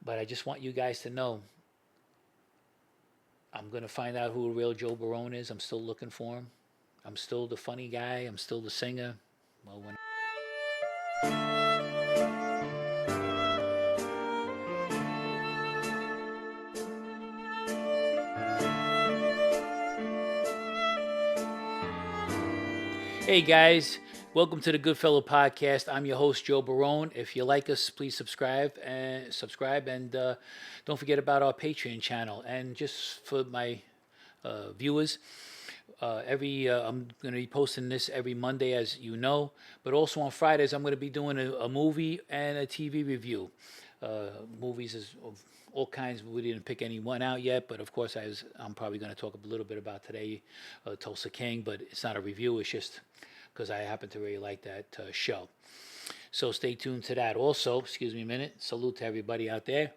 But I just want you guys to know I'm going to find out who the real Joe Barone is. I'm still looking for him. I'm still the funny guy. I'm still the singer. Well, when Hey guys, welcome to the Goodfellow Podcast. I'm your host Joe Barone. If you like us, please subscribe and don't forget about our Patreon channel. And just for my viewers, every I'm going to be posting this every Monday, as you know, but also on Fridays I'm going to be doing a movie and a TV review. Movies is of all kinds. We didn't pick any one out yet, but of course I'm probably going to talk a little bit about today, Tulsa King, but it's not a review. It's just because I happen to really like that show. So stay tuned to that. Also, excuse me a minute. Salute to everybody out there.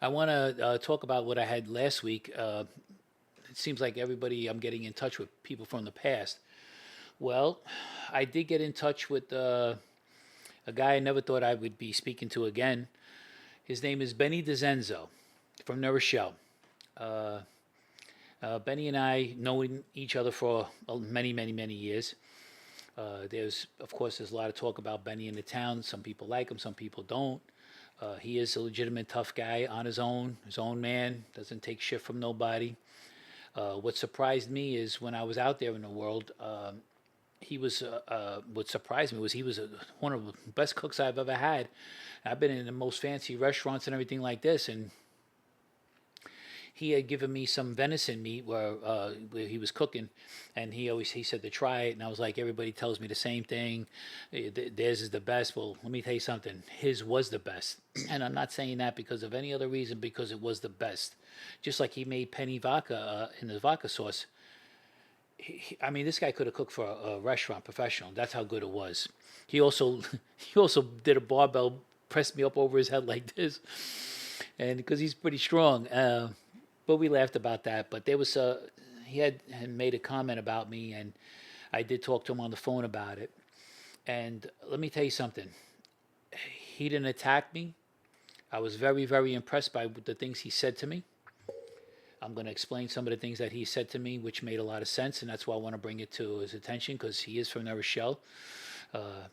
I want to talk about what I had last week. It seems like I'm getting in touch with people from the past. Well, I did get in touch with a guy I never thought I would be speaking to again. His name is Benny DeZenzo from New Rochelle. Benny and I know each other for many, many, many years. There's a lot of talk about Benny in the town. Some people like him, some people don't. He is a legitimate tough guy on his own man, doesn't take shit from nobody. What surprised me is when I was out there in the world, what surprised me was he was one of the best cooks I've ever had. I've been in the most fancy restaurants and everything like this, and he had given me some venison meat where he was cooking, and he said to try it, and I was like, everybody tells me the same thing. Theirs is the best. Well, let me tell you something. His was the best, and I'm not saying that because of any other reason. Because it was the best. Just like he made penny vodka in the vodka sauce. I mean, this guy could have cooked for a restaurant professional. That's how good it was. He also he also did a barbell, pressed me up over his head like this, and because he's pretty strong. But we laughed about that. But he had made a comment about me, and I did talk to him on the phone about it. And let me tell you something. He didn't attack me. I was very, very impressed by the things he said to me. I'm going to explain some of the things that he said to me, which made a lot of sense, and that's why I want to bring it to his attention, because he is from New Rochelle.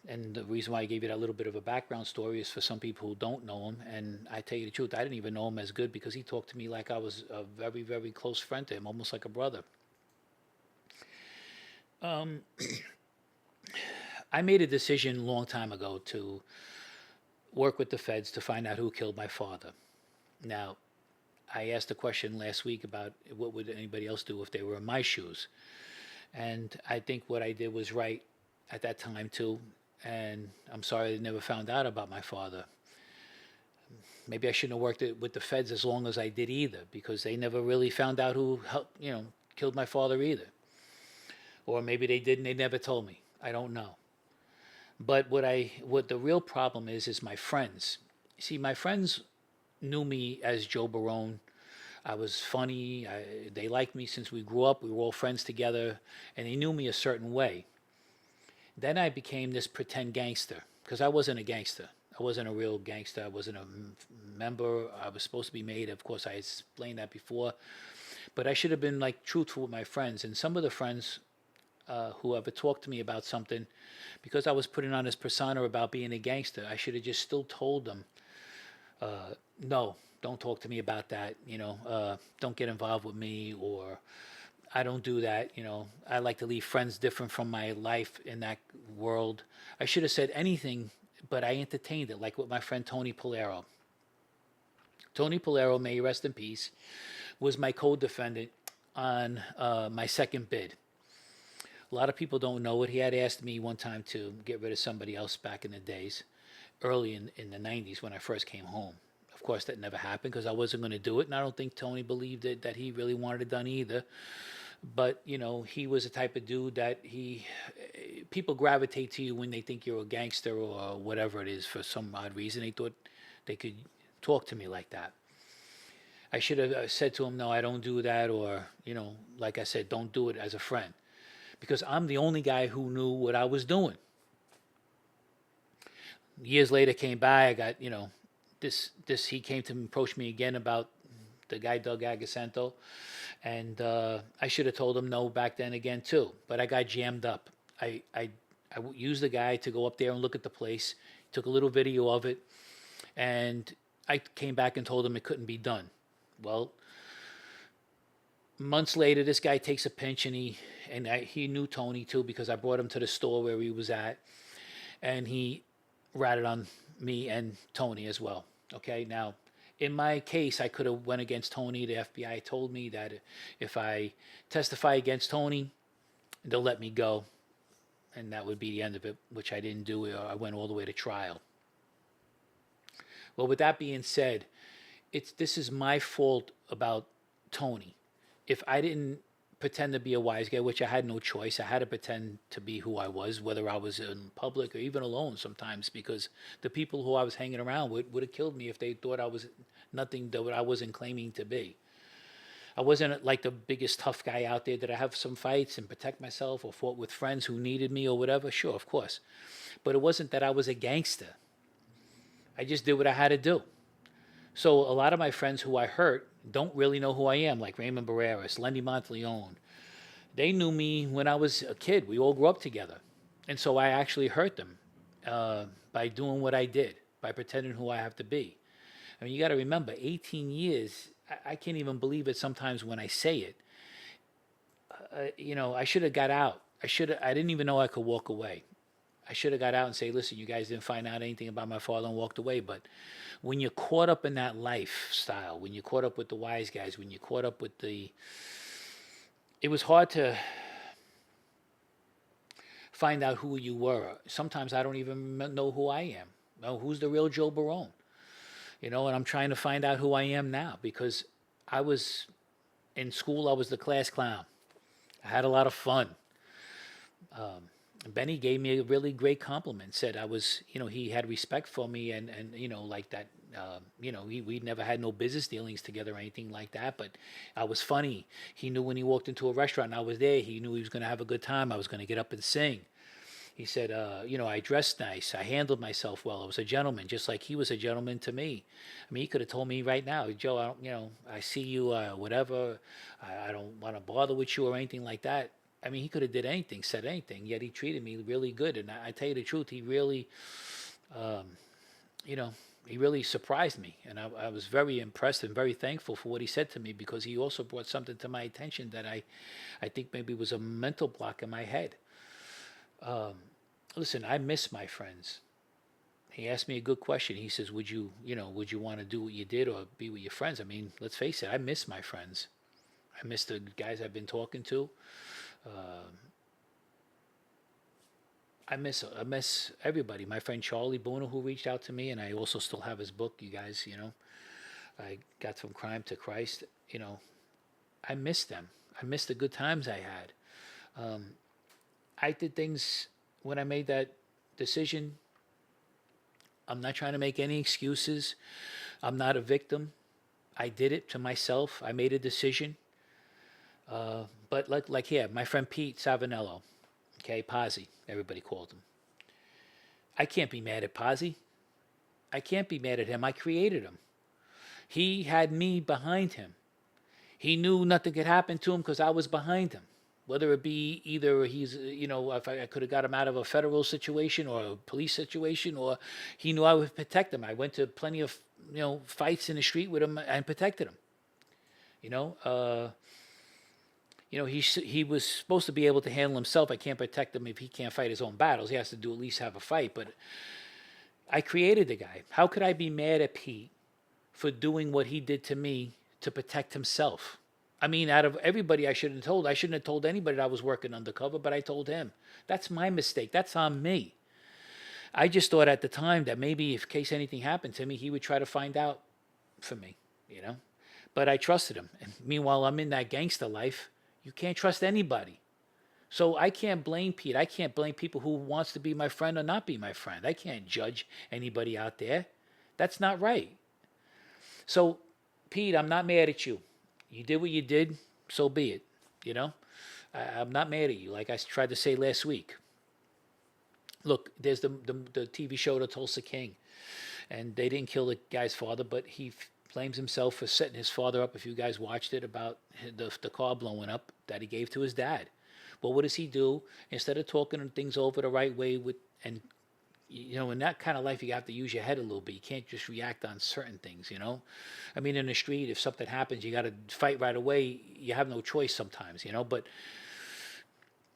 And the reason why I gave you that little bit of a background story is for some people who don't know him. And I tell you the truth, I didn't even know him as good because he talked to me like I was a very, very close friend to him, almost like a brother. I made a decision a long time ago to work with the feds to find out who killed my father. Now, I asked a question last week about what would anybody else do if they were in my shoes. And I think what I did was right at that time too, and I'm sorry I never found out about my father. Maybe I shouldn't have worked with the feds as long as I did either, because they never really found out who killed my father either. Or maybe they did and they never told me. I don't know. But what the real problem is my friends. See, my friends knew me as Joe Barone. I was funny. They liked me since we grew up. We were all friends together, and they knew me a certain way. Then I became this pretend gangster because I wasn't a gangster. I wasn't a real gangster. I wasn't a member. I was supposed to be made. Of course, I explained that before. But I should have been like truthful with my friends. And some of the friends who ever talked to me about something, because I was putting on this persona about being a gangster, I should have just still told them, no, don't talk to me about that. Don't get involved with me, or I don't do that. I like to leave friends different from my life in that world. I should have said anything, but I entertained it, like with my friend Tony Poo. Tony Poo, may he rest in peace, was my co-defendant on my second bid. A lot of people don't know it. He had asked me one time to get rid of somebody else back in the days, early in the 90s when I first came home. Of course, that never happened because I wasn't going to do it, and I don't think Tony believed it, that he really wanted it done either. But, he was a type of dude that people gravitate to you when they think you're a gangster or whatever it is for some odd reason. They thought they could talk to me like that. I should have said to him, no, I don't do that, or, like I said, don't do it as a friend. Because I'm the only guy who knew what I was doing. Years later came by, I got, he came to approach me again about the guy Doug Agacento, and I should have told him no back then again too, but I got jammed up. I used the guy to go up there and look at the place, took a little video of it, and I came back and told him it couldn't be done. Well, months later, this guy takes a pinch, and he knew Tony too because I brought him to the store where he was at, and he ratted on me and Tony as well. Okay, now in my case, I could have went against Tony. The FBI told me that if I testify against Tony, they'll let me go, and that would be the end of it, which I didn't do. I went all the way to trial. Well, with that being said, this is my fault about Tony. If I didn't pretend to be a wise guy, which I had no choice, I had to pretend to be who I was, whether I was in public or even alone sometimes, because the people who I was hanging around with would have killed me if they thought I was nothing that I wasn't claiming to be. I wasn't like the biggest tough guy out there. Did I have some fights and protect myself or fought with friends who needed me or whatever? Sure, of course. But it wasn't that I was a gangster. I just did what I had to do. So a lot of my friends who I hurt don't really know who I am, like Raymond Barreras, Lenny Monteleone. They knew me when I was a kid. We all grew up together. And so I actually hurt them by doing what I did, by pretending who I have to be. I mean, you got to remember, 18 years, I can't even believe it sometimes when I say it. I should have got out. I didn't even know I could walk away. I should have got out and say, listen, you guys didn't find out anything about my father and walked away. But when you're caught up in that lifestyle, when you're caught up with the wise guys, when you're caught up with it was hard to find out who you were. Sometimes I don't even know who I am. Well, who's the real Joe Barone? And I'm trying to find out who I am now because I was in school, I was the class clown. I had a lot of fun. Benny gave me a really great compliment. Said I was, he had respect for me, and like that. We never had no business dealings together or anything like that. But I was funny. He knew when he walked into a restaurant and I was there, he knew he was going to have a good time. I was going to get up and sing. He said, I dressed nice. I handled myself well. I was a gentleman, just like he was a gentleman to me. I mean, he could have told me right now, Joe, I see you, whatever. I don't want to bother with you or anything like that. I mean, he could have did anything, said anything, yet he treated me really good. And I tell you the truth, he really, he really surprised me. And I was very impressed and very thankful for what he said to me because he also brought something to my attention that I think maybe was a mental block in my head. Listen, I miss my friends. He asked me a good question. He says, would you want to do what you did or be with your friends? I mean, let's face it, I miss my friends. I miss the guys I've been talking to. I miss everybody. My friend Charlie Bonanno, who reached out to me, and I also still have his book. You guys, I got from crime to Christ. I miss them. I miss the good times I had. I did things when I made that decision. I'm not trying to make any excuses. I'm not a victim. I did it to myself. I made a decision. But like here, my friend Pete Savinello, okay, Pazzi, everybody called him. I can't be mad at Pazzi. I can't be mad at him. I created him. He had me behind him. He knew nothing could happen to him because I was behind him. Whether it be either he's, if I could have got him out of a federal situation or a police situation, or he knew I would protect him. I went to plenty of, fights in the street with him and protected him. He was supposed to be able to handle himself. I can't protect him if he can't fight his own battles. He has to do at least have a fight. But I created the guy. How could I be mad at Pete for doing what he did to me to protect himself? I mean, out of everybody I shouldn't have told anybody that I was working undercover, but I told him. That's my mistake. That's on me. I just thought at the time that maybe if in case anything happened to me, he would try to find out for me, But I trusted him. And meanwhile, I'm in that gangster life. You can't trust anybody. So I can't blame Pete. I can't blame people who wants to be my friend or not be my friend. I can't judge anybody out there. That's not right. So, Pete, I'm not mad at you. You did what you did, so be it. I'm not mad at you, like I tried to say last week. Look, there's the TV show The Tulsa King, and they didn't kill the guy's father, but he blames himself for setting his father up. If you guys watched it, about the car blowing up that he gave to his dad. Well, what does he do? Instead of talking things over the right way with, and in that kind of life, you have to use your head a little bit. You can't just react on certain things. I mean, in the street, if something happens, you got to fight right away. You have no choice sometimes. But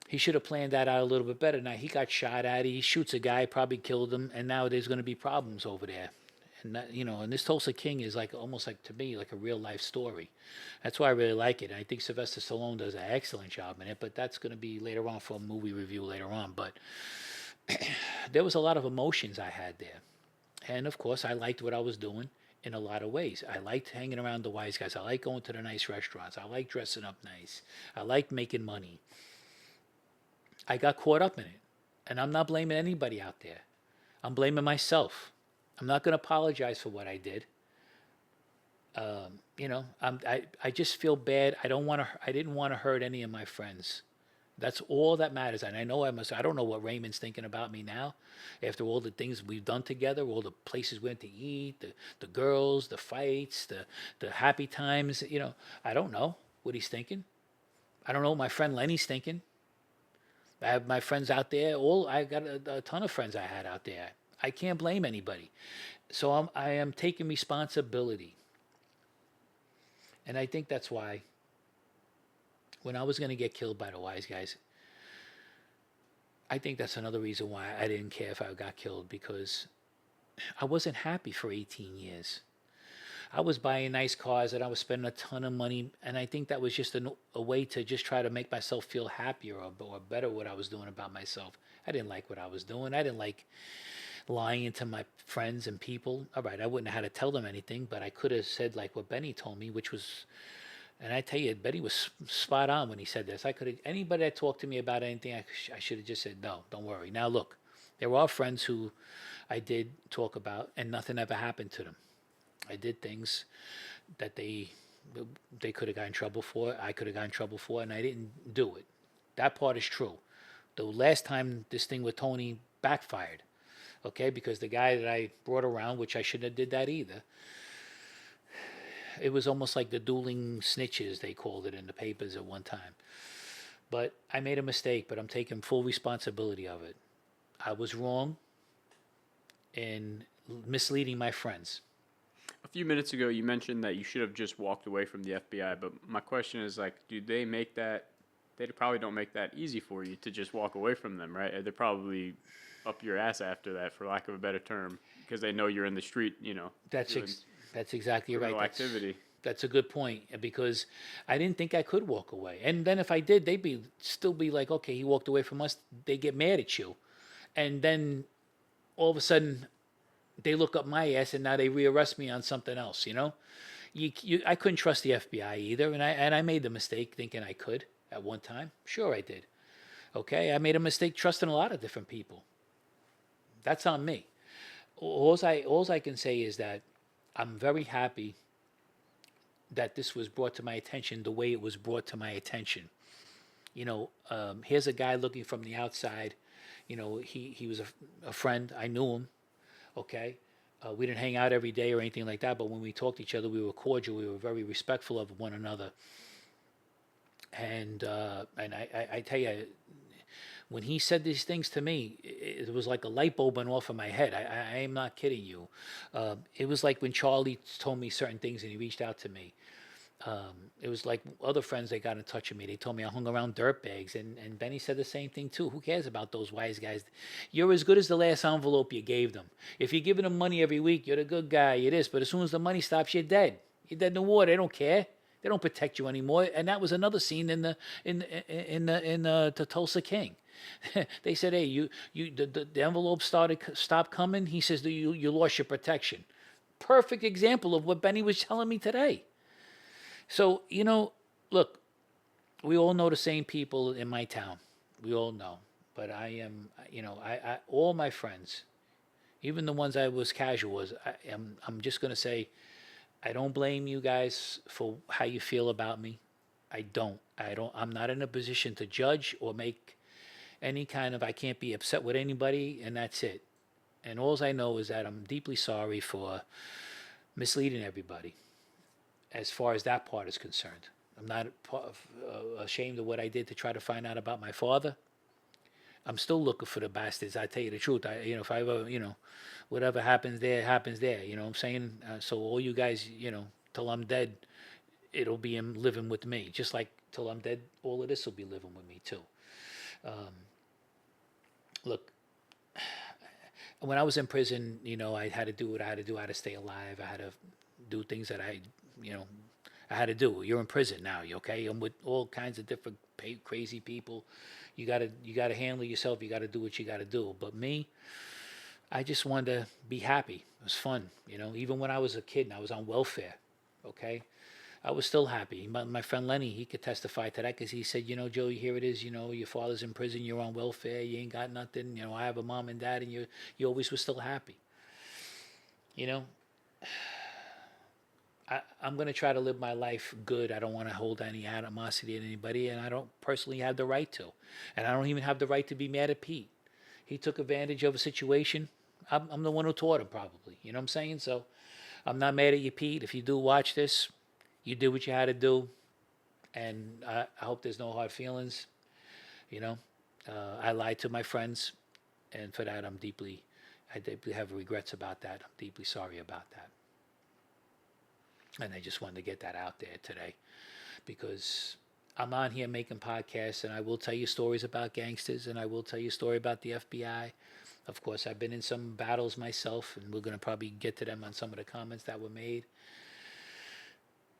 he should have planned that out a little bit better. Now, he got shot at. He shoots a guy, probably killed him, and now there's going to be problems over there. And and this Tulsa King is like almost like, to me, like a real life story. That's why I really like it. And I think Sylvester Stallone does an excellent job in it. But that's going to be later on for a movie review later on. But there was a lot of emotions I had there. And of course, I liked what I was doing in a lot of ways. I liked hanging around the wise guys. I liked going to the nice restaurants. I liked dressing up nice. I liked making money. I got caught up in it. And I'm not blaming anybody out there. I'm blaming myself. I'm not going to apologize for what I did. I just feel bad. I didn't want to hurt any of my friends. That's all that matters. And I know I don't know what Raymond's thinking about me now after all the things we've done together, all the places we went to eat, the girls, the fights, the happy times. I don't know what he's thinking. I don't know what my friend Lenny's thinking. I have my friends out there. I got a ton of friends I had out there. I can't blame anybody. So I am taking responsibility. And I think that's why when I was going to get killed by the wise guys, I think that's another reason why I didn't care if I got killed, because I wasn't happy for 18 years. I was buying nice cars and I was spending a ton of money. And I think that was just a way to just try to make myself feel happier or better what I was doing about myself. I didn't like what I was doing. I didn't like lying to my friends and people. All right, I wouldn't have had to tell them anything, but I could have said like what Benny told me, which was, and I tell you, Benny was spot on when he said this. I could have, anybody that talked to me about anything, I should have just said, no, don't worry. Now look, there are friends who I did talk about and nothing ever happened to them. I did things that they could have gotten in trouble for, I could have gotten in trouble for, and I didn't do it. That part is true. The last time this thing with Tony backfired, okay, because the guy that I brought around, which I shouldn't have did that either, it was almost like the dueling snitches, they called it in the papers at one time. But I made a mistake, but I'm taking full responsibility of it. I was wrong in misleading my friends. A few minutes ago, you mentioned that you should have just walked away from the FBI, but my question is, like, do they make that, they probably don't make that easy for you to just walk away from them, right? They're probably up your ass after that, for lack of a better term, because they know you're in the street, That's exactly right. Activity. That's a good point, because I didn't think I could walk away. And then if I did, they'd still be like, okay, he walked away from us. They get mad at you. And then all of a sudden they look up my ass and now they rearrest me on something else, I couldn't trust the FBI either. And I made the mistake thinking I could at one time. Sure, I did. Okay. I made a mistake trusting a lot of different people. That's on me. All I can say is that I'm very happy that this was brought to my attention the way it was brought to my attention. Here's a guy looking from the outside. He was a friend. I knew him. Okay. We didn't hang out every day or anything like that, but when we talked to each other, we were cordial. We were very respectful of one another. And I tell you, when he said these things to me, it was like a light bulb went off in my head. I am not kidding you. It was like when Charlie told me certain things and he reached out to me. It was like other friends, they got in touch with me. They told me I hung around dirtbags. And Benny said the same thing too. Who cares about those wise guys? You're as good as the last envelope you gave them. If you're giving them money every week, you're the good guy. You're this. But as soon as the money stops, you're dead. You're dead in the water. They don't care. They don't protect you anymore. And that was another scene in the Tulsa King. They said, hey, the envelope stopped coming. He says, you lost your protection. Perfect example of what Benny was telling me today. So, look, we all know the same people in my town. We all know. But I am, I all my friends, even the ones I was casual with, I'm just going to say, I don't blame you guys for how you feel about me. I'm not in a position to judge or make any kind of, I can't be upset with anybody, and that's it. And all I know is that I'm deeply sorry for misleading everybody as far as that part is concerned. I'm not ashamed of what I did to try to find out about my father. I'm still looking for the bastards. I tell you the truth. If I ever, whatever happens there, happens there. You know what I'm saying? So all you guys, till I'm dead, it'll be him living with me. Just like till I'm dead, all of this will be living with me too. Look, when I was in prison, I had to do what I had to do. I had to stay alive. I had to do things that you know, I had to do. You're in prison now, you okay? I'm with all kinds of different crazy people. You gotta handle yourself. You gotta do what you gotta do. But me, I just wanted to be happy. It was fun, Even when I was a kid and I was on welfare, okay, I was still happy. My friend Lenny, he could testify to that because he said, Joey, here it is. Your father's in prison. You're on welfare. You ain't got nothing. I have a mom and dad, and you always were still happy. I'm going to try to live my life good. I don't want to hold any animosity at anybody, and I don't personally have the right to. And I don't even have the right to be mad at Pete. He took advantage of a situation. I'm the one who taught him, probably. You know what I'm saying? So I'm not mad at you, Pete. If you do watch this, you did what you had to do, and I hope there's no hard feelings. I lied to my friends, and for that, I deeply have regrets about that. I'm deeply sorry about that. And I just wanted to get that out there today because I'm on here making podcasts, and I will tell you stories about gangsters, and I will tell you a story about the FBI. Of course, I've been in some battles myself, and we're going to probably get to them on some of the comments that were made.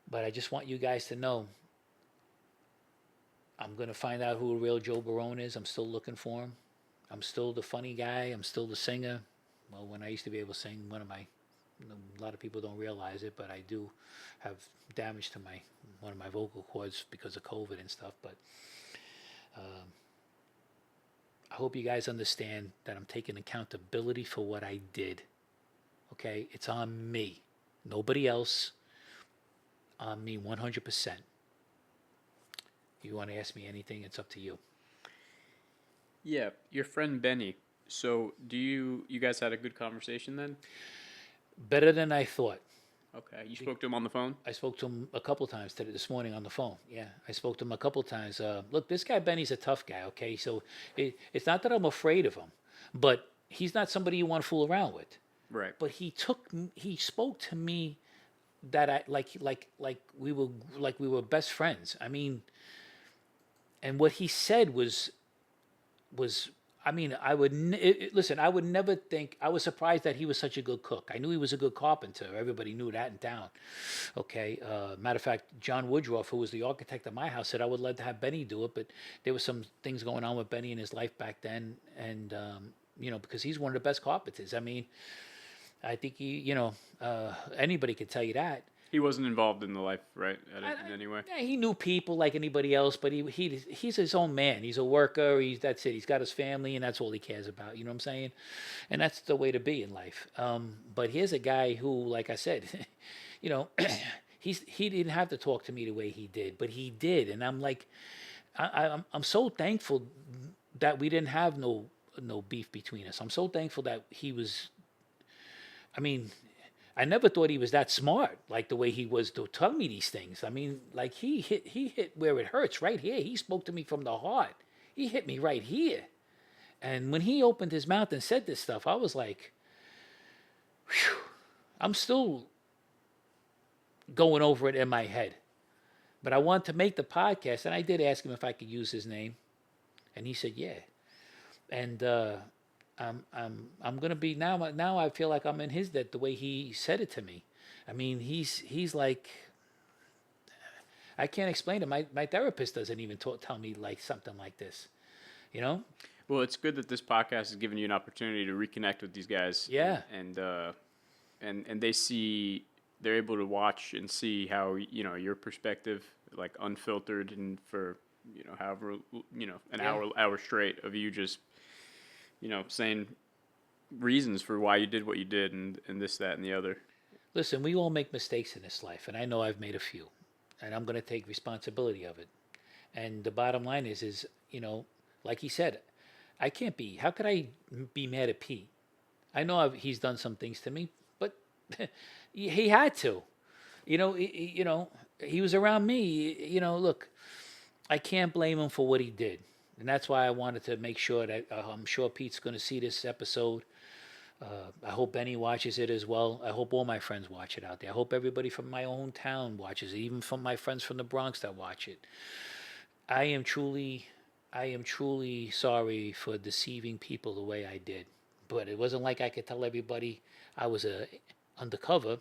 But I just want you guys to know I'm going to find out who a real Joe Barone is. I'm still looking for him. I'm still the funny guy. I'm still the singer. Well, when I used to be able to sing, a lot of people don't realize it, but I do have damage to one of my vocal cords because of COVID and stuff. But I hope you guys understand that I'm taking accountability for what I did. Okay? It's on me. Nobody else. On me 100%. You want to ask me anything, it's up to you. Yeah, your friend Benny. So you guys had a good conversation then? Better than I thought. Okay, you spoke to him on the phone? I spoke to him a couple times this morning on the phone. Yeah, I spoke to him a couple times. Look, this guy Benny's a tough guy. Okay, so it's not that I'm afraid of him, but he's not somebody you want to fool around with. Right. But he spoke to me that I like we were best friends. I mean, and what he said was. I mean, listen. I would never think. I was surprised that he was such a good cook. I knew he was a good carpenter. Everybody knew that in town. Okay. Matter of fact, John Woodruff, who was the architect of my house, said I would love to have Benny do it, but there was some things going on with Benny in his life back then, and because he's one of the best carpenters. I mean, I think anybody could tell you that. He wasn't involved in the life, right, in any way? Yeah, he knew people like anybody else, but he's his own man. He's a worker. That's it. He's got his family, and that's all he cares about. You know what I'm saying? And that's the way to be in life. But here's a guy who, like I said, he didn't have to talk to me the way he did, but he did, and I'm like, I'm so thankful that we didn't have no beef between us. I'm so thankful that he was. I mean. I never thought he was that smart, like the way he was to tell me these things. I mean, like he hit where it hurts, right here. He spoke to me from the heart. He hit me right here. And when he opened his mouth and said this stuff, I was like, whew, I'm still going over it in my head. But I wanted to make the podcast, and I did ask him if I could use his name. And he said, yeah. And I'm gonna be now. I feel like I'm in his debt the way he said it to me. I mean, he's like, I can't explain it. My therapist doesn't even tell me like something like this. Well, it's good that this podcast has given you an opportunity to reconnect with these guys. Yeah. And they're able to watch and see how your perspective, like unfiltered, and for however an hour straight of you just. Saying reasons for why you did what you did and this, that, and the other. Listen, we all make mistakes in this life, and I know I've made a few, and I'm going to take responsibility of it. And the bottom line is like he said, I can't be. How could I be mad at Pete? I know he's done some things to me, but he had to. He was around me. Look, I can't blame him for what he did, and that's why I wanted to make sure that I'm sure Pete's going to see this episode. I hope Benny watches it as well. I hope all my friends watch it out there. I hope everybody from my own town watches it, even from my friends from the Bronx that watch it. I am truly, I am truly sorry for deceiving people the way I did. But it wasn't like I could tell everybody I was undercover.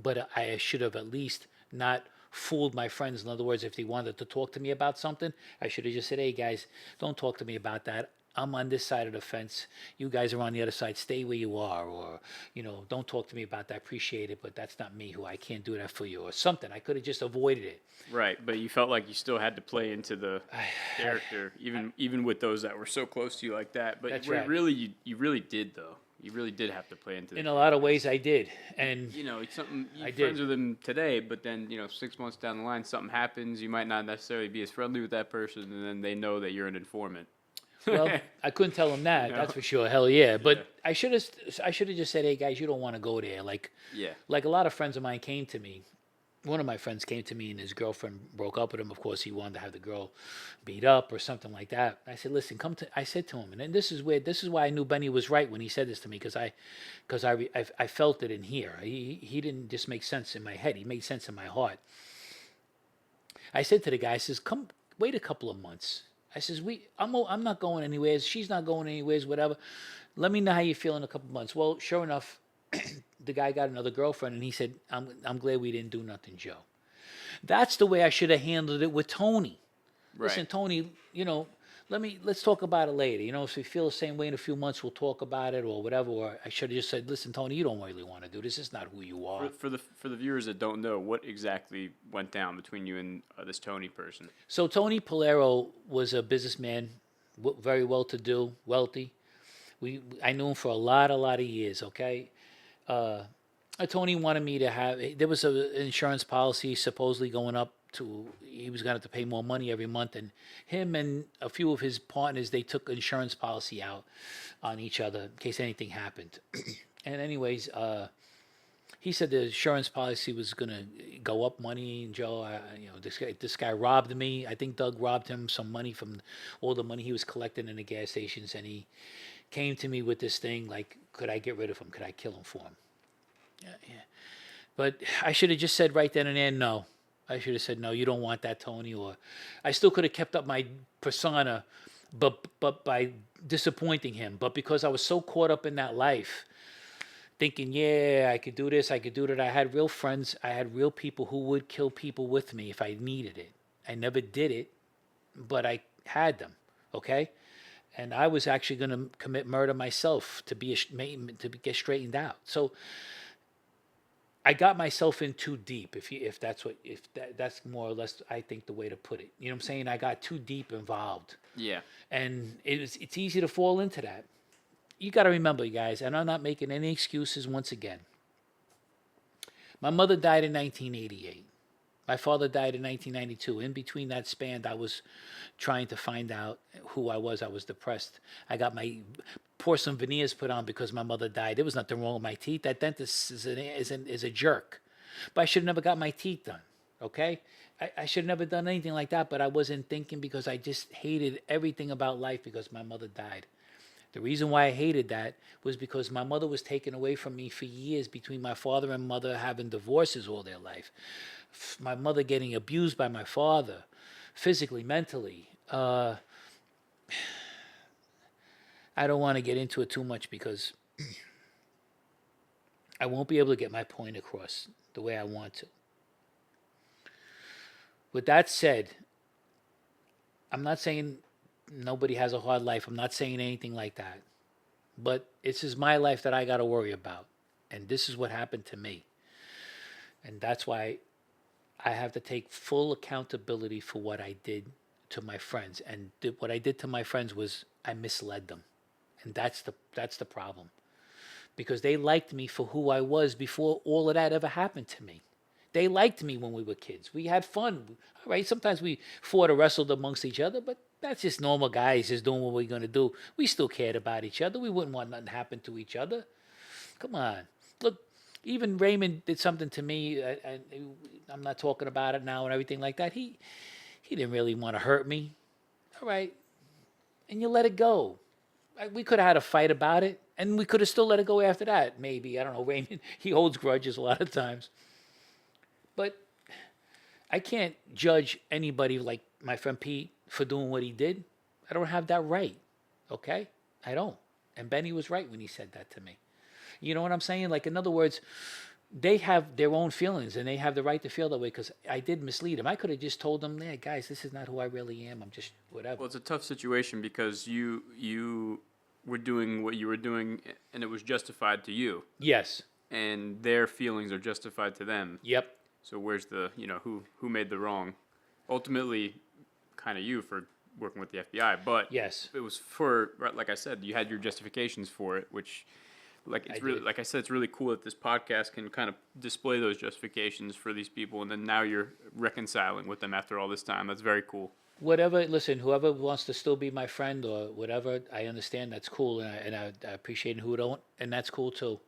But I should have at least not fooled my friends. In other words, if they wanted to talk to me about something, I should have just said, "Hey guys, don't talk to me about that. I'm on this side of the fence. You guys are on the other side. Stay where you are, or don't talk to me about that. Appreciate it, but that's not me. Who I can't do that for you, or something. I could have just avoided it." Right, but you felt like you still had to play into the character, even with those that were so close to you like that. But That's right. really, you really did though. You really did have to play into. In a lot of ways, I did, and It's something you're I friends did. with them today, but then 6 months down the line, something happens. You might not necessarily be as friendly with that person, and then they know that you're an informant. Well, I couldn't tell them that. You know? That's for sure. Hell yeah. But Yeah. I should have just said, "Hey guys, you don't want to go there." Yeah. Like a lot of friends of mine came to me. One of my friends came to me and his girlfriend broke up with him. Of course, he wanted to have the girl beat up or something like that. I said, "Listen, come to." I said to him, and then this is where this is why I knew Benny was right when he said this to me because I felt it in here. He didn't just make sense in my head. He made sense in my heart. I said to the guy, I says, "Come, wait a couple of months." I says, I'm not going anywhere. She's not going anywhere. Whatever. Let me know how you feel in a couple of months. Well, sure enough, the guy got another girlfriend, and he said, I'm glad we didn't do nothing, Joe. That's the way I should have handled it with Tony. Right. Listen, Tony, let's talk about it later. If we feel the same way in a few months, we'll talk about it or whatever. Or I should have just said, "Listen, Tony, you don't really want to do this. It's not who you are." For the viewers that don't know, what exactly went down between you and this Tony person? So Tony Polero was a businessman, very well-to-do, wealthy. I knew him for a lot of years. Okay, Tony wanted me to have. There was an insurance policy supposedly going up to. He was going to have to pay more money every month, and him and a few of his partners, they took insurance policy out on each other in case anything happened. And anyways, he said the insurance policy was going to go up money. And Joe, this guy robbed me. I think Doug robbed him some money from all the money he was collecting in the gas stations, and he came to me with this thing like, could I get rid of him? Could I kill him for him? Yeah. But I should have just said right then and there, no. I should have said, no, you don't want that, Tony. Or I still could have kept up my persona, but by disappointing him. But because I was so caught up in that life, thinking, yeah, I could do this, I could do that. I had real friends. I had real people who would kill people with me if I needed it. I never did it, but I had them, okay? And I was actually going to commit murder myself to get straightened out. So I got myself in too deep. That's more or less, I think, the way to put it. You know what I'm saying? I got too deep involved, Yeah. and it's easy to fall into that. You got to remember, you guys, and I'm not making any excuses once again. My mother died in 1988. My father died in 1992. In between that span, I was trying to find out who I was. I was depressed. I got my porcelain veneers put on because my mother died. There was nothing wrong with my teeth. That dentist is a jerk. But I should have never got my teeth done, okay? I should have never done anything like that, but I wasn't thinking because I just hated everything about life because my mother died. The reason why I hated that was because my mother was taken away from me for years between my father and mother having divorces all their life. My mother getting abused by my father, physically, mentally. I don't want to get into it too much because I won't be able to get my point across the way I want to. With that said, I'm not saying nobody has a hard life. I'm not saying anything like that. But this is my life that I got to worry about. And this is what happened to me. And that's why I have to take full accountability for what I did to my friends. And what I did to my friends was I misled them. And that's the problem. Because they liked me for who I was before all of that ever happened to me. They liked me when we were kids. We had fun. All right, sometimes we fought or wrestled amongst each other, but That's just normal guys just doing what we're going to do. We still cared about each other. We wouldn't want nothing to happen to each other. Come on. Look, even Raymond did something to me. I'm not talking about it now and everything like that. He didn't really want to hurt me. All right. And you let it go. We could have had a fight about it, and we could have still let it go after that. Maybe. I don't know. Raymond, he holds grudges a lot of times. But I can't judge anybody like my friend Pete for doing what he did. I don't have that right. Okay? I don't. And Benny was right when he said that to me. You know what I'm saying? Like, in other words, they have their own feelings and they have the right to feel that way because I did mislead them. I could have just told them, yeah, guys, this is not who I really am. I'm just whatever. Well, it's a tough situation because you were doing what you were doing, and it was justified to you, Yes. and their feelings are justified to them. Yep. So where's the who made the wrong? Ultimately, kind of you for working with the FBI, but Yes. it was for like I said, you had your justifications for it, which it's really did. like I said, it's really cool that this podcast can kind of display those justifications for these people, and then now you're reconciling with them after all this time. That's very cool. Whatever, listen, whoever wants to still be my friend or whatever, I understand that's cool. And I appreciate who don't. And that's cool too.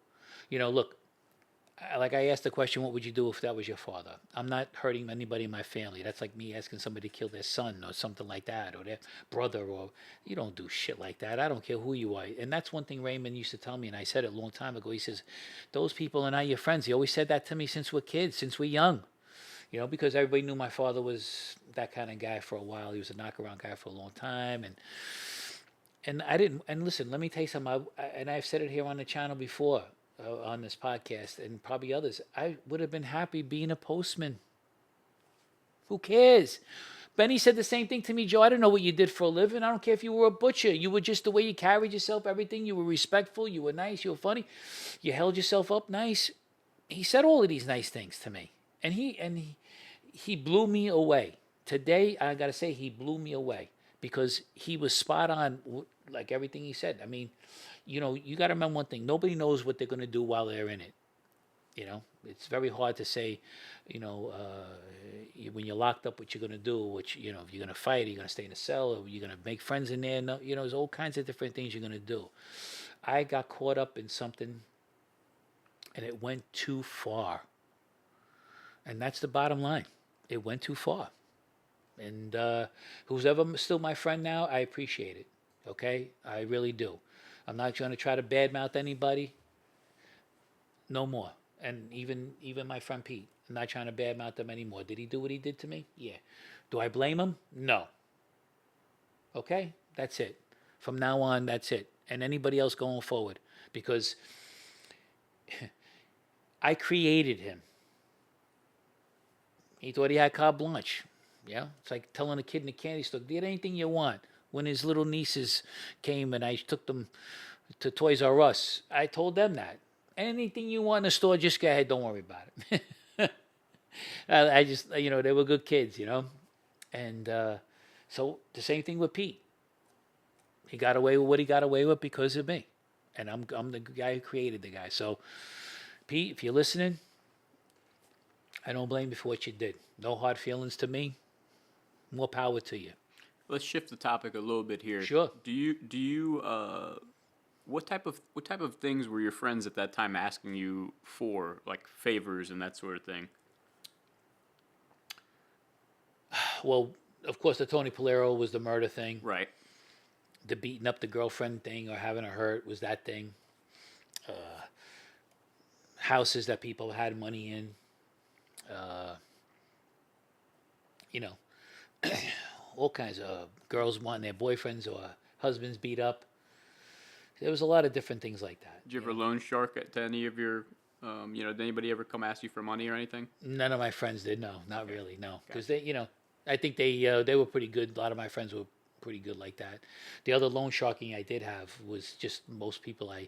Look, like I asked the question, what would you do if that was your father? I'm not hurting anybody in my family. That's like me asking somebody to kill their son or something like that, or their brother, or you don't do shit like that. I don't care who you are. And that's one thing Raymond used to tell me, and I said it a long time ago. He says, those people are not your friends. He always said that to me since we're kids, since we're young. Because everybody knew my father was that kind of guy for a while. He was a knockaround guy for a long time, and I didn't. And listen, let me tell you something. And I've said it here on the channel before, on this podcast, and probably others. I would have been happy being a postman. Who cares? Benny said the same thing to me, Joe. I don't know what you did for a living. I don't care if you were a butcher. You were just the way you carried yourself, everything. You were respectful. You were nice. You were funny. You held yourself up nice. He said all of these nice things to me, and he blew me away. Today, I got to say, he blew me away because he was spot on, like everything he said. I mean, you got to remember one thing. Nobody knows what they're going to do while they're in it. It's very hard to say, when you're locked up, what you're going to do, if you're going to fight, are you going to stay in a cell, or you're going to make friends in there? No, there's all kinds of different things you're going to do. I got caught up in something, and it went too far. And that's the bottom line. It went too far. And who's ever still my friend now, I appreciate it. Okay? I really do. I'm not going to try to badmouth anybody. No more. And even my friend Pete, I'm not trying to badmouth them anymore. Did he do what he did to me? Yeah. Do I blame him? No. Okay? That's it. From now on, that's it. And anybody else going forward. Because I created him. He thought he had carte blanche. Yeah, it's like telling a kid in a candy store, get anything you want. When his little nieces came and I took them to Toys R Us, I told them that. Anything you want in the store, just go ahead. Don't worry about it. I just, they were good kids, And so the same thing with Pete. He got away with what he got away with because of me. And I'm the guy who created the guy. So, Pete, if you're listening, I don't blame you for what you did. No hard feelings to me. More power to you. Let's shift the topic a little bit here. Sure. Do you what type of things were your friends at that time asking you for, like favors and that sort of thing? Well, of course, the Tony Polero was the murder thing. Right. The beating up the girlfriend thing or having her hurt was that thing. Houses that people had money in. All kinds of girls wanting their boyfriends or husbands beat up. There was a lot of different things like that. Did you ever loan shark to any of your, did anybody ever come ask you for money or anything? None of my friends did. No, not really. No, because they, I think they were pretty good. A lot of my friends were pretty good like that. The other loan sharking I did have was just most people I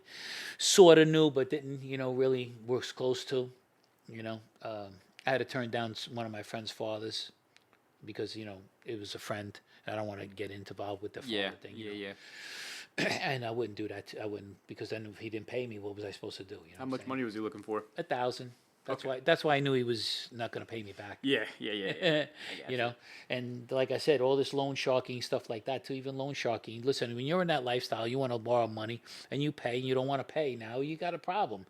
sort of knew but didn't, really work close to. I had to turn down one of my friend's fathers because, it was a friend. I don't want to get involved with the father thing. Yeah. And I wouldn't do that. I wouldn't, because then if he didn't pay me, what was I supposed to do? How much money was he looking for? $1,000. That's why I knew he was not going to pay me back. Yeah. I You gotcha. know, and like I said, all this loan sharking stuff like that too. Even loan sharking. Listen, when you're in that lifestyle, you want to borrow money and you pay, and you don't want to pay. Now you got a problem.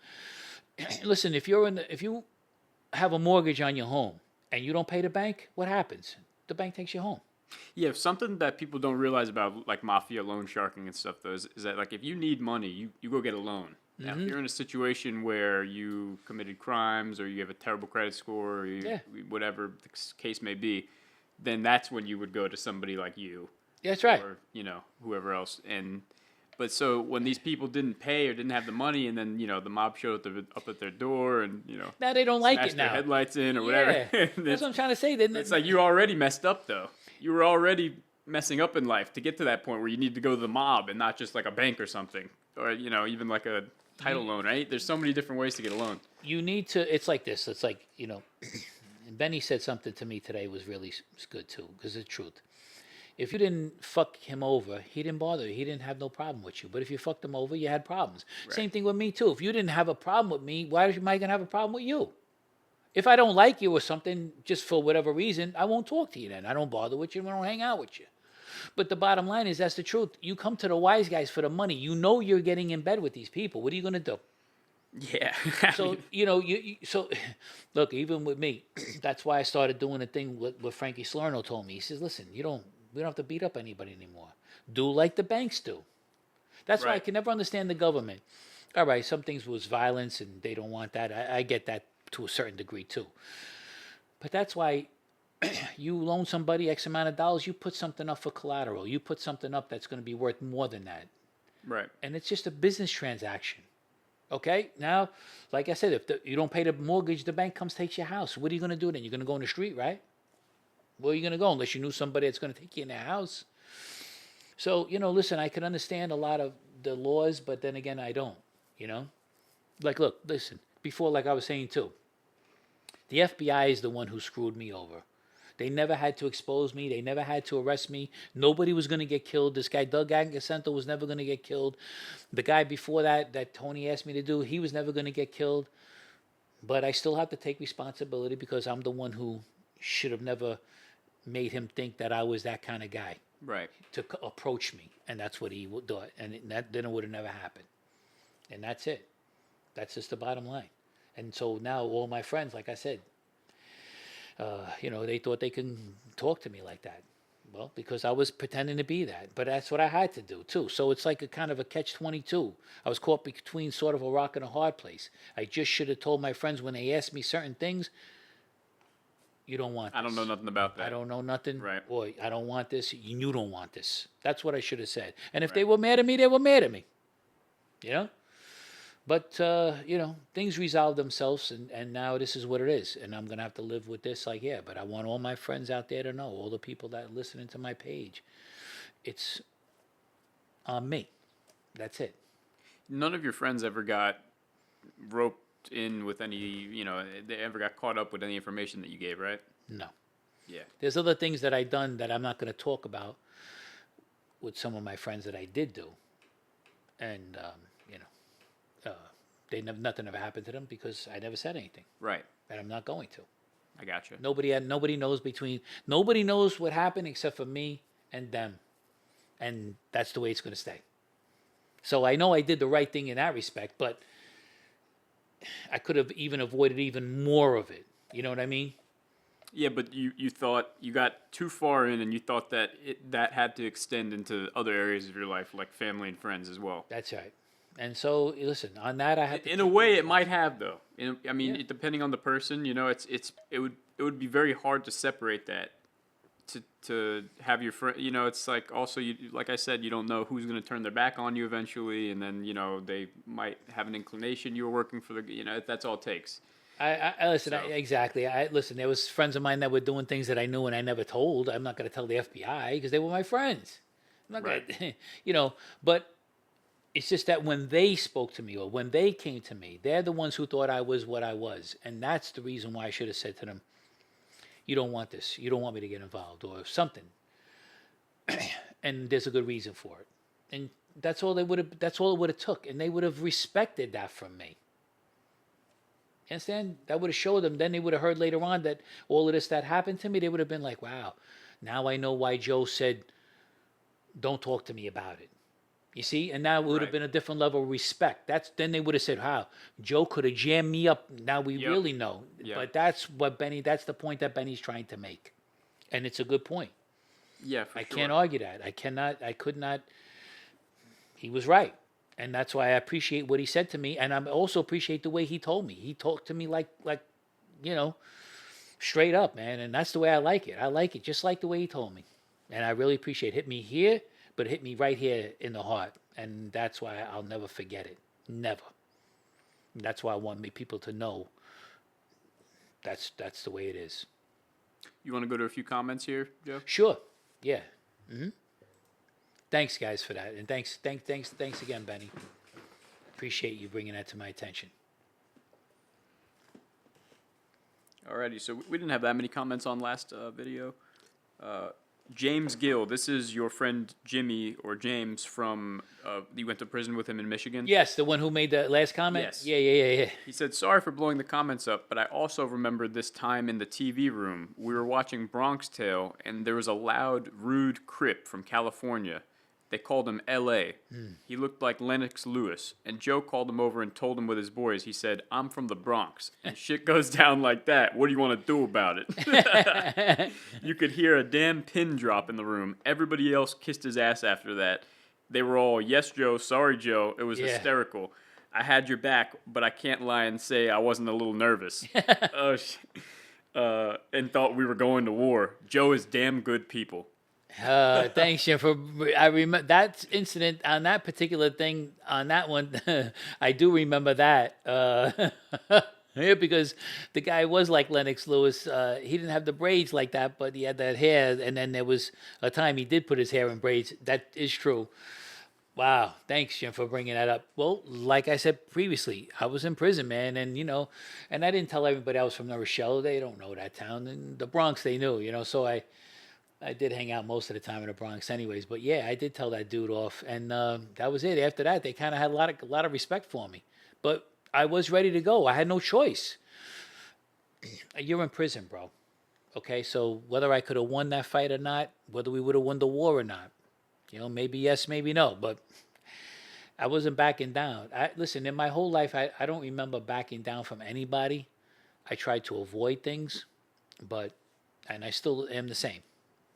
Listen, if you have a mortgage on your home and you don't pay the bank, what happens? The bank takes you home. Yeah, something that people don't realize about like mafia loan sharking and stuff though is that like if you need money, you go get a loan. Now, if you're in a situation where you committed crimes or you have a terrible credit score or Yeah. whatever the case may be, then that's when you would go to somebody like you That's right. or whoever else. But so when these people didn't pay or didn't have the money, and then the mob showed up at their door and Now they don't like smashed it their now. headlights in or Yeah, whatever. that's what I'm trying to say. Then It's like you already messed up though. You were already messing up in life to get to that point where you need to go to the mob and not just like a bank or something, or even like a title loan, right? There's so many different ways to get a loan. you need to. It's like this. It's like and Benny said something to me today was really good too, because it's the truth. If you didn't fuck him over, he didn't bother you. He didn't have no problem with you. But if you fucked him over, you had problems. Right. Same thing with me too. If you didn't have a problem with me, why am I gonna have a problem with you? If I don't like you or something, just for whatever reason, I won't talk to you then. I don't bother with you. I don't hang out with you. But the bottom line is that's the truth. You come to the wise guys for the money. You know you're getting in bed with these people. What are you going to do? Yeah. So, so look, even with me, that's why I started doing the thing what Frankie Salerno told me. He says, listen, we don't have to beat up anybody anymore. Do like the banks do. That's why I Right. can never understand the government. All right, some things was violence and they don't want that. I get that to a certain degree too. But that's why you loan somebody X amount of dollars, you put something up for collateral. You put something up that's going to be worth more than that. Right. And it's just a business transaction. Okay? Now, like I said, if you don't pay the mortgage, the bank comes, takes your house. What are you going to do then? You're going to go in the street, right? Where are you going to go unless you knew somebody that's going to take you in their house? So, listen, I can understand a lot of the laws, but then again, I don't, Like, look, listen, before, like I was saying too, the FBI is the one who screwed me over. They never had to expose me. They never had to arrest me. Nobody was going to get killed. This guy, Doug Agasento, was never going to get killed. The guy before that Tony asked me to do, he was never going to get killed. But I still have to take responsibility because I'm the one who should have never made him think that I was that kind of guy Right. to approach me. And that's what he would do. And then it would have never happened. And that's it. That's just the bottom line. And so now all my friends, like I said, they thought they can talk to me like that. Well, because I was pretending to be that. But that's what I had to do, too. So it's like a kind of a catch-22. I was caught between sort of a rock and a hard place. I just should have told my friends when they asked me certain things, you don't want this. I don't know nothing about that. I don't know nothing. Right. Or I don't want this. You don't want this. That's what I should have said. And if they were mad at me, they were mad at me. But, things resolve themselves, and now this is what it is. And I'm going to have to live with this but I want all my friends out there to know, all the people that are listening to my page, it's on me. That's it. None of your friends ever got roped in with any, they ever got caught up with any information that you gave, right? No. Yeah. There's other things that I done that I'm not going to talk about with some of my friends that I did do. And, nothing ever happened to them because I never said anything. Right. And I'm not going to. I gotcha. Nobody knows what happened except for me and them. And that's the way it's going to stay. So I know I did the right thing in that respect, but I could have even avoided even more of it. You know what I mean? Yeah, but you thought you got too far in and you thought that that had to extend into other areas of your life, like family and friends as well. That's right. And so, listen, on that I have to... In a way, it might have, though. Depending on the person, it would be very hard to separate that. To have your friend, it's like also like I said, you don't know who's going to turn their back on you eventually, and then they might have an inclination you were working for that's all it takes. I listen. Exactly. Listen. There was friends of mine that were doing things that I knew and I never told. I'm not going to tell the FBI because they were my friends. I'm not Right. going to, But it's just that when they spoke to me or when they came to me, they're the ones who thought I was what I was, and that's the reason why I should have said to them, "You don't want this. You don't want me to get involved or something." And there's a good reason for it, and that's all it would have took, and they would have respected that from me. Understand? That would have showed them. Then they would have heard later on that all of this that happened to me. They would have been like, wow, now I know why Joe said, don't talk to me about it. You see? And now it would have Right. been a different level of respect. Then they would have said, wow, Joe could have jammed me up. Now we Yep. really know. Yep. But that's the point that Benny's trying to make. And it's a good point. Yeah, for I sure. can't argue that. I could not. He was right. And that's why I appreciate what he said to me. And I also appreciate the way he told me. He talked to me like, straight up, man. And that's the way I like it. I like it just like the way he told me. And I really appreciate it. Hit me here, but hit me right here in the heart. And that's why I'll never forget it. Never. And that's why I want people to know that's the way it is. You want to go to a few comments here, Joe? Sure. Yeah. Thanks, guys, for that. And thanks again, Benny. Appreciate you bringing that to my attention. Alrighty, so we didn't have that many comments on last video. James Gill, this is your friend Jimmy or James from, you went to prison with him in Michigan? Yes, the one who made the last comment? Yes. Yeah. He said, sorry for blowing the comments up, but I also remembered this time in the TV room. We were watching Bronx Tale, and there was a loud, rude Crip from California. They called him L.A. He looked like Lennox Lewis, and Joe called him over and told him with his boys. He said, I'm from the Bronx, and shit goes down like that. What do you want to do about it? You could hear a damn pin drop in the room. Everybody else kissed his ass after that. They were all, yes, Joe, sorry, Joe. It was hysterical. I had your back, but I can't lie and say I wasn't a little nervous. And thought we were going to war. Joe is damn good people. Thanks, Jim. I remember that incident on that particular thing on that one. I do remember that. Yeah, because the guy was like Lennox Lewis. He didn't have the braids like that, but he had that hair. And then there was a time he did put his hair in braids. That is true. Wow. Thanks, Jim, for bringing that up. Well, like I said previously, I was in prison, man. And, and I didn't tell everybody I was from New Rochelle. They don't know that town. And the Bronx, they knew, so I did hang out most of the time in the Bronx anyways. But, yeah, I did tell that dude off. And that was it. After that, they kind of had a lot of respect for me. But I was ready to go. I had no choice. You're in prison, bro. Okay, so whether I could have won that fight or not, whether we would have won the war or not, maybe yes, maybe no. But I wasn't backing down. Listen, in my whole life, I don't remember backing down from anybody. I tried to avoid things, and I still am the same.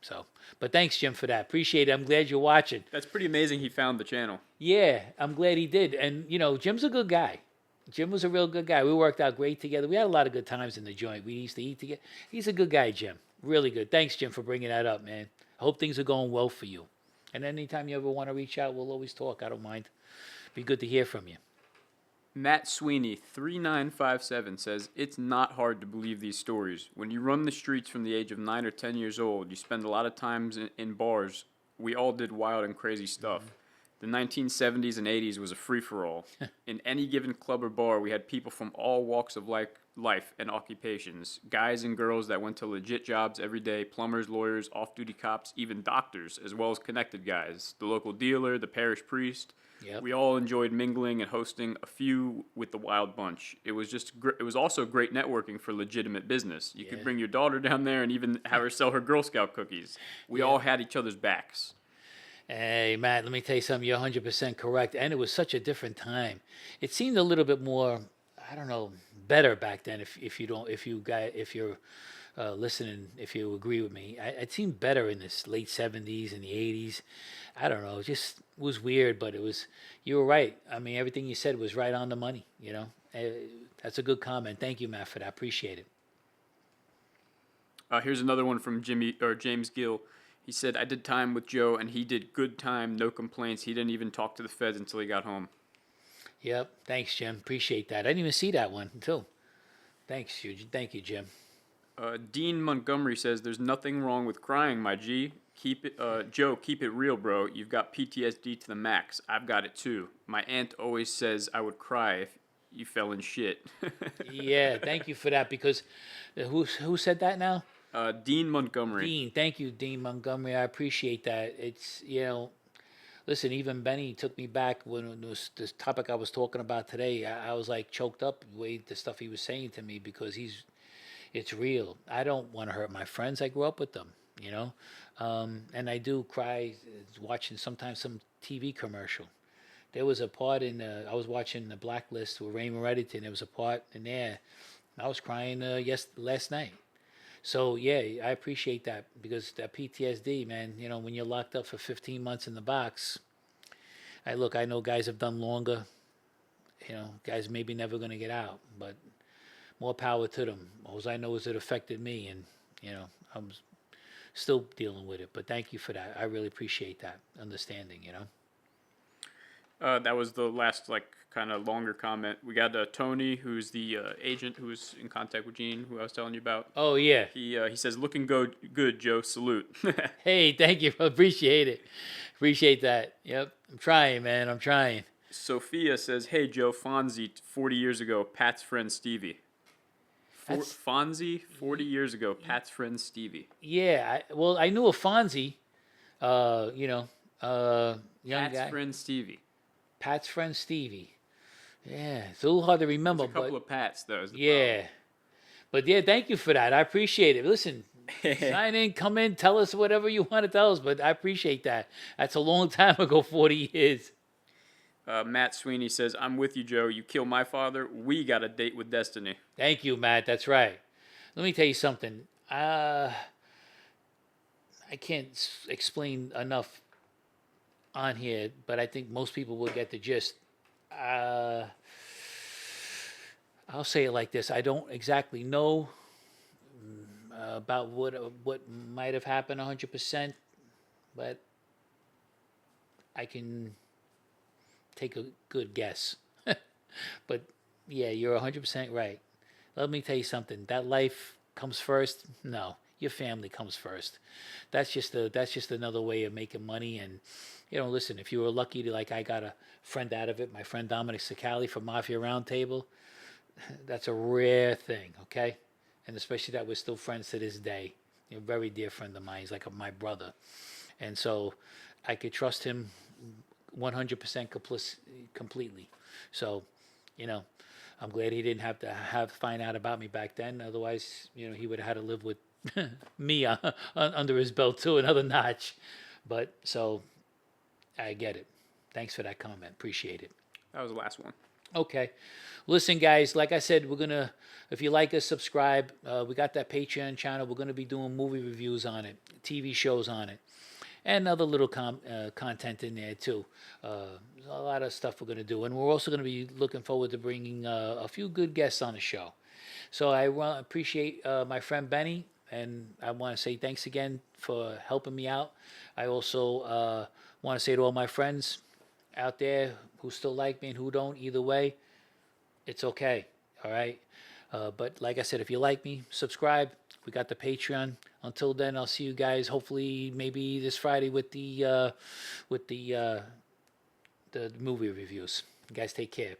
So, but thanks, Jim, for that. Appreciate it. I'm glad you're watching. That's pretty amazing he found the channel. Yeah, I'm glad he did. And, Jim's a good guy. Jim was a real good guy. We worked out great together. We had a lot of good times in the joint. We used to eat together. He's a good guy, Jim. Really good. Thanks, Jim, for bringing that up, man. I hope things are going well for you. And anytime you ever want to reach out, we'll always talk. I don't mind. Be good to hear from you. Matt Sweeney, 3957, says, it's not hard to believe these stories. When you run the streets from the age of 9 or 10 years old, you spend a lot of times in bars. We all did wild and crazy stuff. The 1970s and 80s was a free-for-all. In any given club or bar, we had people from all walks of life and occupations. Guys and girls that went to legit jobs every day, plumbers, lawyers, off-duty cops, even doctors, as well as connected guys. The local dealer, the parish priest. Yep. We all enjoyed mingling and hosting a few with the wild bunch. It was it was also great networking for legitimate business. You could bring your daughter down there and even have her sell her Girl Scout cookies. We all had each other's backs. Hey, Matt, let me tell you something. You're 100% correct. And it was such a different time. It seemed a little bit more, I don't know, better back then. If you're listening, if you agree with me, it seemed better in this late 70s and the 80s. I don't know. It just was weird, but you were right. I mean, everything you said was right on the money, That's a good comment. Thank you, Matt, for that. Appreciate it. Here's another one from James Gill. He said, I did time with Joe, and he did good time, no complaints. He didn't even talk to the feds until he got home. Yep. Thanks, Jim. Appreciate that. I didn't even see that one, too. Thank you, Jim. Dean Montgomery says, there's nothing wrong with crying, my G. Joe, keep it real, bro. You've got PTSD to the max. I've got it, too. My aunt always says I would cry if you fell in shit. Yeah, thank you for that, because who said that now? Dean Montgomery. Dean, thank you, Dean Montgomery. I appreciate that. It's, listen, even Benny took me back when it was this topic I was talking about today. I was like choked up the way the stuff he was saying to me because it's real. I don't want to hurt my friends. I grew up with them, you know, and I do cry watching sometimes some TV commercial. There was a part in I was watching the Blacklist with Raymond Reddington. There was a part in there. I was crying last night. So yeah, I appreciate that because that PTSD, man. You know, when you're locked up for 15 months in the box, I know guys have done longer. You know, guys maybe never gonna get out, but more power to them. All I know is it affected me, and you know, I'm still dealing with it. But thank you for that. I really appreciate that understanding. You know. That was the last like kind of longer comment. We got Tony, who's the agent who was in contact with Gene, who I was telling you about. Oh yeah. He says, "Looking good, Joe. Salute." Hey, thank you. Appreciate it. Appreciate that. Yep. I'm trying, man. I'm trying. Sophia says, "Hey Joe, Fonzie, 40 years ago, Pat's friend Stevie." Fonzie, 40 years ago, Pat's friend Stevie. Yeah. Well, I knew a Fonzie. You know, young Pat's guy. friend Stevie. Pat's friend Stevie. Yeah, it's a little hard to remember. There's a couple of Pats, though. Is the yeah, but yeah, thank you for that. I appreciate it. Listen, sign in, come in, tell us whatever you want to tell us. But I appreciate that. That's a long time ago, 40 years. Matt Sweeney says, "I'm with you, Joe. You kill my father, we got a date with destiny." Thank you, Matt. That's right. Let me tell you something. I can't explain enough on here, but I think most people will get the gist. I'll say it like this: I don't exactly know about what might have happened 100%, but I can take a good guess. But yeah, you're 100% right. Let me tell you something. That life comes first. No, your family comes first. That's just another way of making money. And you know, listen, if you were lucky to like, I got a friend out of it. My friend Dominic Sicali from Mafia Roundtable. That's a rare thing, okay? And especially that we're still friends to this day. A very dear friend of mine. He's like my brother, and so I could trust him 100% completely. So, you know, I'm glad he didn't have to find out about me back then. Otherwise, you know, he would have had to live with me under his belt too, another notch. But so I get it. Thanks for that comment. Appreciate it. That was the last one. Okay. Listen, guys, like I said, we're going to, if you like us, subscribe. We got that Patreon channel. We're going to be doing movie reviews on it, TV shows on it, and other little content in there, too. There's a lot of stuff we're going to do. And we're also going to be looking forward to bringing a few good guests on the show. So I appreciate my friend Benny, and I want to say thanks again for helping me out. I also want to say to all my friends out there who still like me and who don't, either way, it's okay, all right? But like I said, if you like me, subscribe. We got the Patreon. Until then, I'll see you guys hopefully maybe this Friday with the movie reviews. You guys take care.